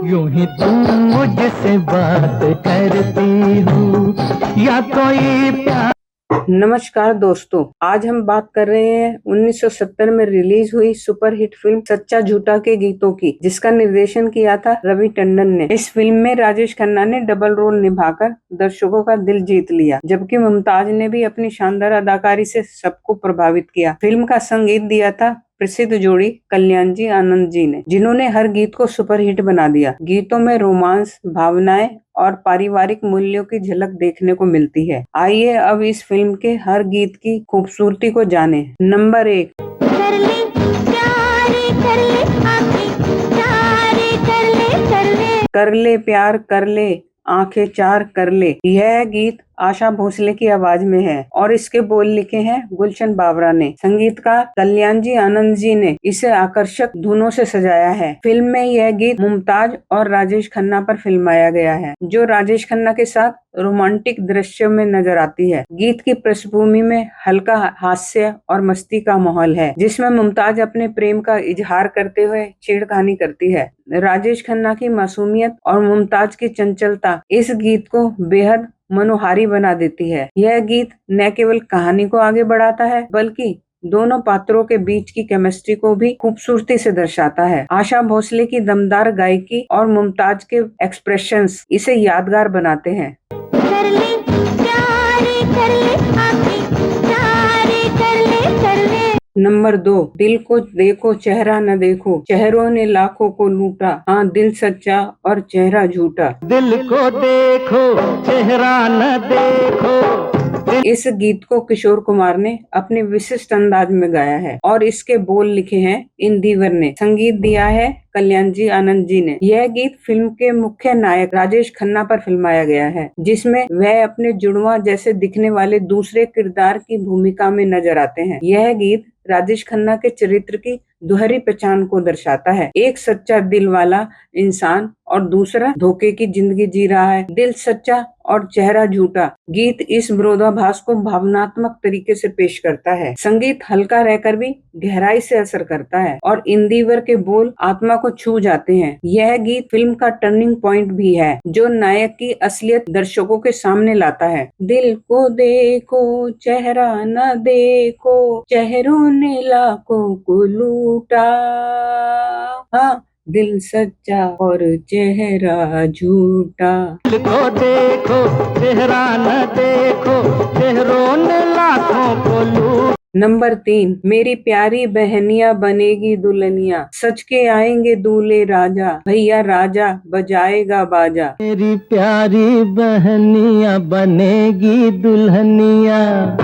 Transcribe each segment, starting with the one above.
यूं ही तुम मुझसे बात करती हो या कोई प्यार। नमस्कार दोस्तों, आज हम बात कर रहे हैं 1970 में रिलीज हुई सुपरहिट फिल्म सच्चा झूठा के गीतों की, जिसका निर्देशन किया था रवि टंडन ने। इस फिल्म में राजेश खन्ना ने डबल रोल निभाकर दर्शकों का दिल जीत लिया, जबकि मुमताज ने भी अपनी शानदार अदाकारी से सबको प्रभावित किया। फिल्म का संगीत दिया था प्रसिद्ध जोड़ी कल्याण जी आनंद जी ने, जिन्होंने हर गीत को सुपरहिट बना दिया। गीतों में रोमांस, भावनाएं और पारिवारिक मूल्यों की झलक देखने को मिलती है। आइए अब इस फिल्म के हर गीत की खूबसूरती को जाने। नंबर 1, कर ले प्यार कर ले आंखें कर ले प्यार कर ले आंखें चार कर ले। यह गीत आशा भोसले की आवाज में है और इसके बोल लिखे हैं गुलशन बावरा ने। संगीतकार कल्याण जी आनंद जी ने इसे आकर्षक धुनों से सजाया है। फिल्म में यह गीत मुमताज और राजेश खन्ना पर फिल्माया गया है, जो राजेश खन्ना के साथ रोमांटिक दृश्य में नजर आती है। गीत की पृष्ठभूमि में हल्का हास्य और मस्ती का माहौल है, जिसमें मुमताज अपने प्रेम का इजहार करते हुए छेड़खानी करती है। राजेश खन्ना की मासूमियत और मुमताज की चंचलता इस गीत को बेहद मनोहारी बना देती है। यह गीत न केवल कहानी को आगे बढ़ाता है, बल्कि दोनों पात्रों के बीच की केमिस्ट्री को भी खूबसूरती से दर्शाता है। आशा भोसले की दमदार गायकी और मुमताज के एक्सप्रेशंस इसे यादगार बनाते हैं। ले प्यार कर ले आंखें कर ले। नंबर 2, दिल को देखो चेहरा न देखो, चेहरों ने लाखों को लूटा, हाँ दिल सच्चा और चेहरा झूठा। दिल को देखो चेहरा न देखो। इस गीत को किशोर कुमार ने अपने विशिष्ट अंदाज में गाया है और इसके बोल लिखे हैं इंदिवर ने। संगीत दिया है कल्याण जी आनंद जी ने। यह गीत फिल्म के मुख्य नायक राजेश खन्ना पर फिल्माया गया है, जिसमें वह अपने जुड़वा जैसे दिखने वाले दूसरे किरदार की भूमिका में नजर आते हैं। यह गीत राजेश खन्ना के चरित्र की दोहरी पहचान को दर्शाता है। एक सच्चा दिल वाला इंसान और दूसरा धोखे की जिंदगी जी रहा है। दिल सच्चा और चेहरा झूठा गीत इस विरोधाभास को भावनात्मक तरीके से पेश करता है। संगीत हल्का रहकर भी गहराई से असर करता है और इंदिवर के बोल आत्मा को छू जाते हैं। यह गीत फिल्म का टर्निंग पॉइंट भी है, जो नायक की असलियत दर्शकों के सामने लाता है। दिल को देखो चेहरा न देखो, चेहरों ने लाखों को लूटा, हाँ दिल सच्चा और चेहरा झूठा। दिल को देखो चेहरा न देखो, चेहरों ने लाखों को लूटा। नंबर 3, मेरी प्यारी बहनिया बनेगी दुल्हनिया, सच के आएंगे दूल्हे राजा, भैया राजा बजाएगा बाजा। मेरी प्यारी बहनिया बनेगी दुल्हनिया।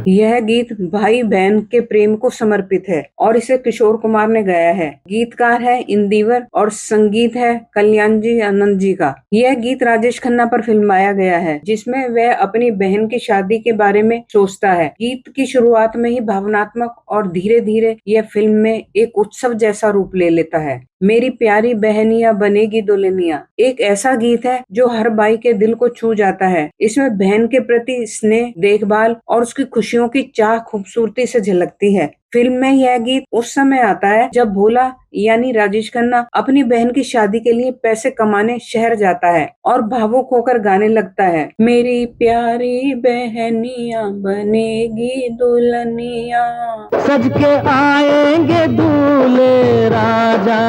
यह गीत भाई बहन के प्रेम को समर्पित है और इसे किशोर कुमार ने गाया है। गीतकार है इंदिवर और संगीत है कल्याण जी आनंद जी का। यह गीत राजेश खन्ना पर फिल्माया गया है, जिसमें वह अपनी बहन की शादी के बारे में सोचता है। गीत की शुरुआत में ही भावनात्मक और धीरे धीरे यह फिल्म में एक उत्सव जैसा रूप ले लेता है। मेरी प्यारी बहनिया बनेगी दुल्हनिया एक ऐसा गीत है जो हर भाई के दिल को छू जाता है। इसमें बहन के प्रति स्नेह, देखभाल और उसकी खुशियों की चाह खूबसूरती से झलकती है। फिल्म में यह गीत उस समय आता है जब भोला यानी राजेश खन्ना अपनी बहन की शादी के लिए पैसे कमाने शहर जाता है और भावुक होकर गाने लगता है, मेरी प्यारी बहनिया बनेगी दुल्हनिया, सज के आएंगे दूल्हे राजा,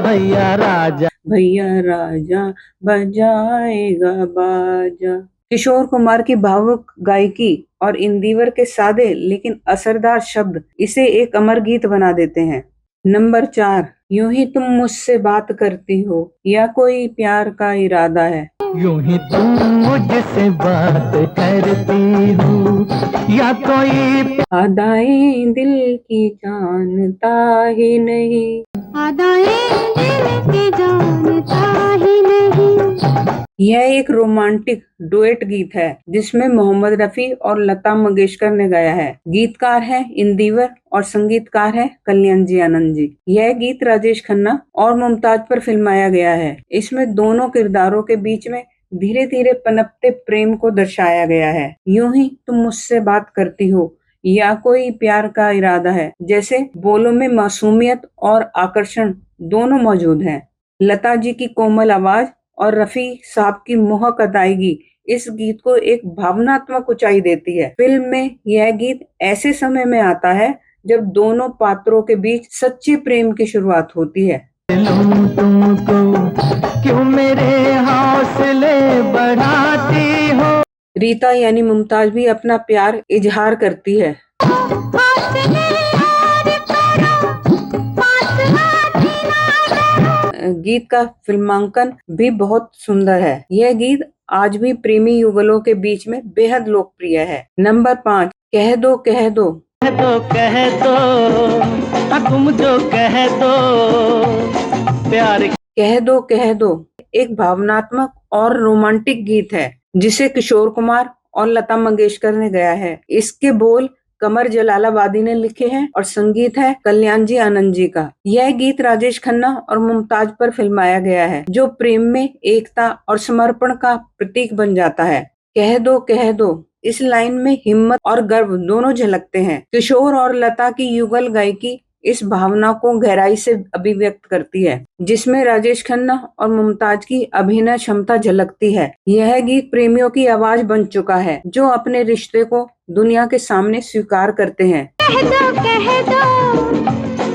भैया राजा भैया राजा बजाएगा बाजा। किशोर कुमार की भावुक गायकी और इंदिवर के सादे लेकिन असरदार शब्द इसे एक अमर गीत बना देते हैं। नंबर 4, यूं ही तुम मुझसे बात करती हो या कोई प्यार का इरादा है। यूं ही तुम मुझसे बात करती हो या कोई अदाएं दिल की जानता ही नहीं, आदाएं दिल की जानता ही नहीं। यह एक रोमांटिक डुएट गीत है जिसमें मोहम्मद रफी और लता मंगेशकर ने गाया है। गीतकार है इंदिवर और संगीतकार है कल्याण जी आनंद जी। यह गीत राजेश खन्ना और मुमताज पर फिल्माया गया है। इसमें दोनों किरदारों के बीच में धीरे धीरे पनपते प्रेम को दर्शाया गया है। यूं ही तुम मुझसे बात करती हो या कोई प्यार का इरादा है जैसे बोलों में मासूमियत और आकर्षण दोनों मौजूद हैं। लता जी की कोमल आवाज और रफी साहब की मोहक अदायगी इस गीत को एक भावनात्मक ऊंचाई देती है। फिल्म में यह गीत ऐसे समय में आता है जब दोनों पात्रों के बीच सच्चे प्रेम की शुरुआत होती है। लूं तुमको क्यों मेरे हौसले बढ़ाती हो। रीता यानी मुमताज भी अपना प्यार इजहार करती है। हौसले और करो, पास हाथी ना डरो। गीत का फिल्मांकन भी बहुत सुंदर है। यह गीत आज भी प्रेमी युगलों के बीच में बेहद लोकप्रिय है। नंबर 5, कह दो कह दो। कह दो हाँ तुम जो कह दो प्यार। कह दो एक भावनात्मक और रोमांटिक गीत है जिसे किशोर कुमार और लता मंगेशकर ने गाया है। इसके बोल कमर जलालाबादी ने लिखे हैं और संगीत है कल्याण जी आनंद जी का। यह गीत राजेश खन्ना और मुमताज पर फिल्माया गया है जो प्रेम में एकता और समर्पण का प्रतीक बन जाता है। कह दो इस लाइन में हिम्मत और गर्व दोनों झलकते हैं। किशोर और लता की युगल गायकी इस भावना को गहराई से अभिव्यक्त करती है जिसमें राजेश खन्ना और मुमताज की अभिनय क्षमता झलकती है। यह गीत प्रेमियों की आवाज बन चुका है जो अपने रिश्ते को दुनिया के सामने स्वीकार करते हैं। कह दो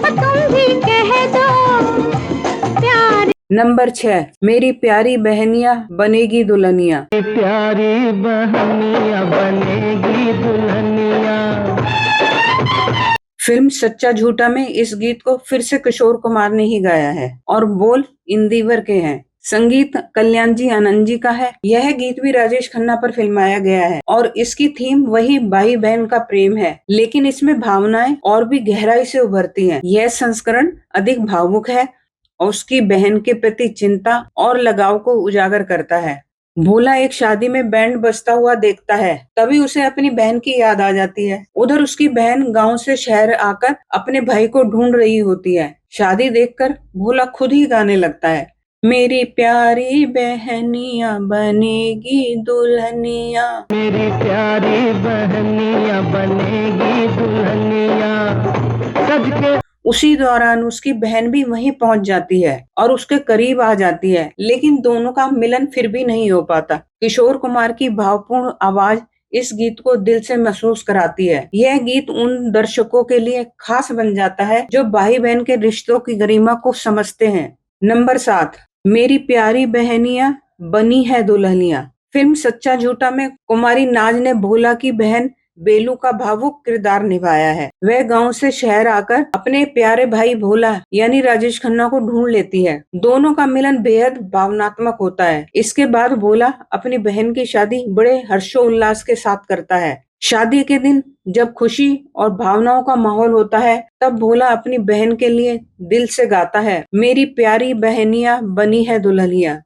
तुम भी कह दो प्यार। नंबर 6, मेरी प्यारी बहनिया बनेगी दुल्हनिया। प्यारी बहनिया बनेगी दुल्हनिया। फिल्म सच्चा झूठा में इस गीत को फिर से किशोर कुमार ने ही गाया है और बोल इंदिवर के हैं। संगीत कल्याण जी आनंद जी का है। यह गीत भी राजेश खन्ना पर फिल्माया गया है और इसकी थीम वही भाई बहन का प्रेम है, लेकिन इसमें भावनाएं और भी गहराई से उभरती हैं। यह संस्करण अधिक भावुक है और उसकी बहन के प्रति चिंता और लगाव को उजागर करता है। भोला एक शादी में बैंड बजता हुआ देखता है, तभी उसे अपनी बहन की याद आ जाती है। उधर उसकी बहन गांव से शहर आकर अपने भाई को ढूंढ रही होती है। शादी देखकर भोला खुद ही गाने लगता है, मेरी प्यारी बहनिया बनेगी दुल्हनिया। मेरी प्यारी बहनिया बनेगी दुल्हनिया। सज के उसी दौरान उसकी बहन भी वहीं पहुंच जाती है और उसके करीब आ जाती है, लेकिन दोनों का मिलन फिर भी नहीं हो पाता। किशोर कुमार की भावपूर्ण आवाज इस गीत को दिल से महसूस कराती है। यह गीत उन दर्शकों के लिए खास बन जाता है जो भाई बहन के रिश्तों की गरिमा को समझते हैं। नंबर 7, मेरी प्यारी बहनिया बनी है दुल्हनिया। फिल्म सच्चा झूठा में कुमारी नाज ने भोला की बहन बेलू का भावुक किरदार निभाया है। वह गांव से शहर आकर अपने प्यारे भाई भोला यानी राजेश खन्ना को ढूंढ लेती है। दोनों का मिलन बेहद भावनात्मक होता है। इसके बाद भोला अपनी बहन की शादी बड़े हर्षोल्लास के साथ करता है। शादी के दिन जब खुशी और भावनाओं का माहौल होता है तब भोला अपनी बहन के लिए दिल से गाता है, मेरी प्यारी बहनिया बनी है दुल्हनिया।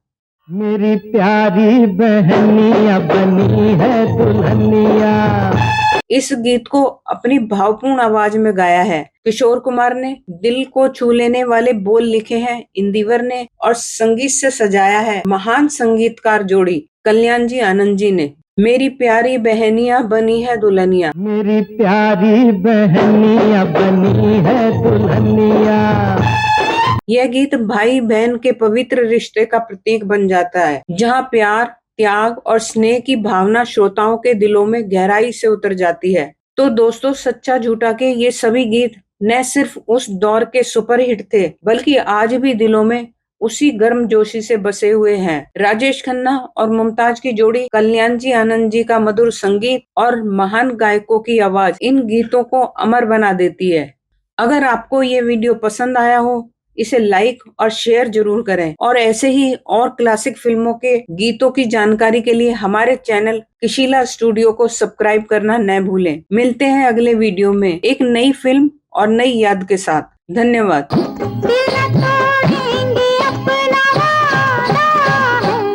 मेरी प्यारी बहनिया बनी है दुल्हनिया। इस गीत को अपनी भावपूर्ण आवाज में गाया है। किशोर कुमार ने दिल को छू लेने वाले बोल लिखे हैं इंदिवर ने और संगीत से सजाया है महान संगीतकार जोड़ी कल्याण जी आनंद जी ने। मेरी प्यारी बहनिया बनी है दुल्हनिया। मेरी प्यारी बहनिया बनी है दुल्हनिया। यह गीत भाई बहन के पवित्र रिश्ते का प्रतीक बन जाता है, जहां प्यार, त्याग और स्नेह की भावना श्रोताओं के दिलों में गहराई से उतर जाती है। तो दोस्तों, सच्चा झूठा के ये सभी गीत न सिर्फ उस दौर के सुपरहिट थे, बल्कि आज भी दिलों में उसी गर्मजोशी से बसे हुए हैं। राजेश खन्ना और मुमताज की जोड़ी, कल्याण जी आनंद जी का मधुर संगीत और महान गायकों की आवाज इन गीतों को अमर बना देती है। अगर आपको ये वीडियो पसंद आया हो, इसे लाइक और शेयर जरूर करें और ऐसे ही और क्लासिक फिल्मों के गीतों की जानकारी के लिए हमारे चैनल किशीला स्टूडियो को सब्सक्राइब करना न भूलें। मिलते हैं अगले वीडियो में एक नई फिल्म और नई याद के साथ। धन्यवाद। दिल न